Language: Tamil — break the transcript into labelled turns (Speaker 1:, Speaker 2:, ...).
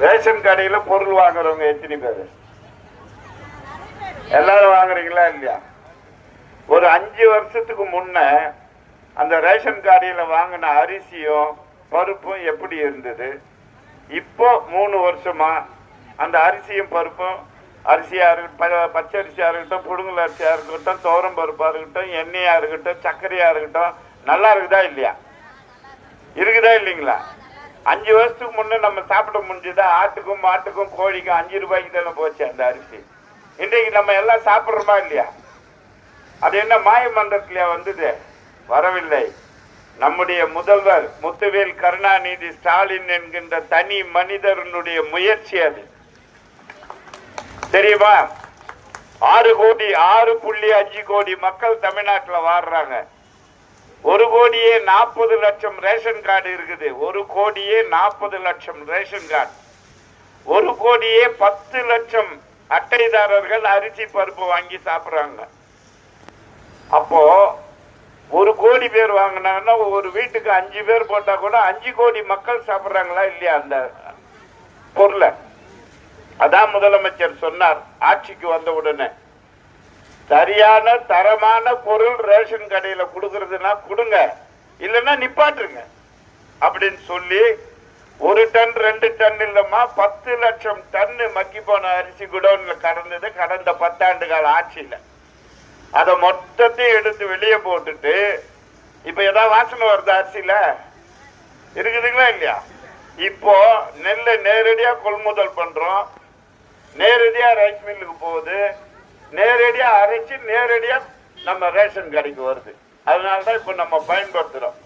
Speaker 1: ரேஷன் கடையில பொருள் வாங்குறவங்க எத்தனை பேர்? எல்லாரும் வாங்குறீங்களா இல்லையா? ஒரு 5 வருஷத்துக்கு முன்ன அந்த ரேஷன் கடையில வாங்கின அரிசியும் பருப்பும் எப்படி இருந்தது? இப்போ 3 வருஷமா அந்த அரிசியும் பருப்பும், அரிசியா இருக்கட்டும், பச்சை அரிசியா இருக்கட்டும், புடுங்கல் அரிசியா இருக்கட்டும், துவரம் பருப்பா இருக்கட்டும், எண்ணெயா இருக்கட்டும், சர்க்கரையா இருக்கட்டும், நல்லா இருக்குதா இல்லையா? இருக்குதா இல்லைங்களா? 5 வருஷத்துக்கு முன்ன நம்ம சாப்பிட முடிஞ்சதா? ஆட்டுக்கும் மாட்டுக்கும் கோழிக்கும் 5 ரூபாய்க்கு தானே போச்சு அந்த அரிசி. இன்றைக்கு நம்ம எல்லாம் சாப்பிடுறோமா இல்லையா? அது என்ன மாய மந்திரத்திலேயே வந்தது? வரவில்லை. நம்முடைய முதல்வர் முத்துவேல் கருணாநிதி ஸ்டாலின் என்கின்ற தனி மனிதனுடைய முயற்சி அது. தெரியுமா? 6.5 கோடி மக்கள் தமிழ்நாட்டில் வாழ்றாங்க. 1 கோடியே 40 லட்சம் ரேஷன் கார்டு இருக்குது. 1 கோடியே 40 லட்சம் ரேஷன் கார்டு. 1 கோடியே 10 லட்சம் அட்டைதாரர்கள் அரிசி பருப்பு வாங்கி சாப்பிடுறாங்க. அப்போ 1 கோடி பேர் வாங்கினாங்கன்னா ஒரு வீட்டுக்கு 5 பேர் போட்டா கூட 5 கோடி மக்கள் சாப்பிடுறாங்களா இல்லையா அந்த பொருளை? அதான் முதலமைச்சர் சொன்னார் ஆட்சிக்கு வந்த உடனே, சரியான தரமான பொருள் ரேஷன் கடையில கொடுக்கறதுன்னா கொடுங்க, இல்லைன்னா நிப்பாட்டுருங்க அப்படின்னு சொல்லி 1 டன் 2 டன் இல்லம்மா 10 லட்சம் டன்னு மக்கி போன அரிசி குடோன்ல கடந்தது கடந்த 10 ஆண்டு கால ஆட்சியில. அதை மொத்தத்தையும் எடுத்து வெளியே போட்டுட்டு இப்ப ஏதாவது வாசனை வருது அரிசியில? இருக்குதுங்களா இல்லையா? இப்போ நெல்லை நேரடியா கொள்முதல் பண்றோம், நேரடியா ரைஸ் மில்லுக்கு போகுது, நேரடியா அரைச்சு நேரடியா நம்ம ரேஷன் கடைக்கு வருது. அதனாலதான் இப்ப நம்ம பயன்படுத்துறோம்.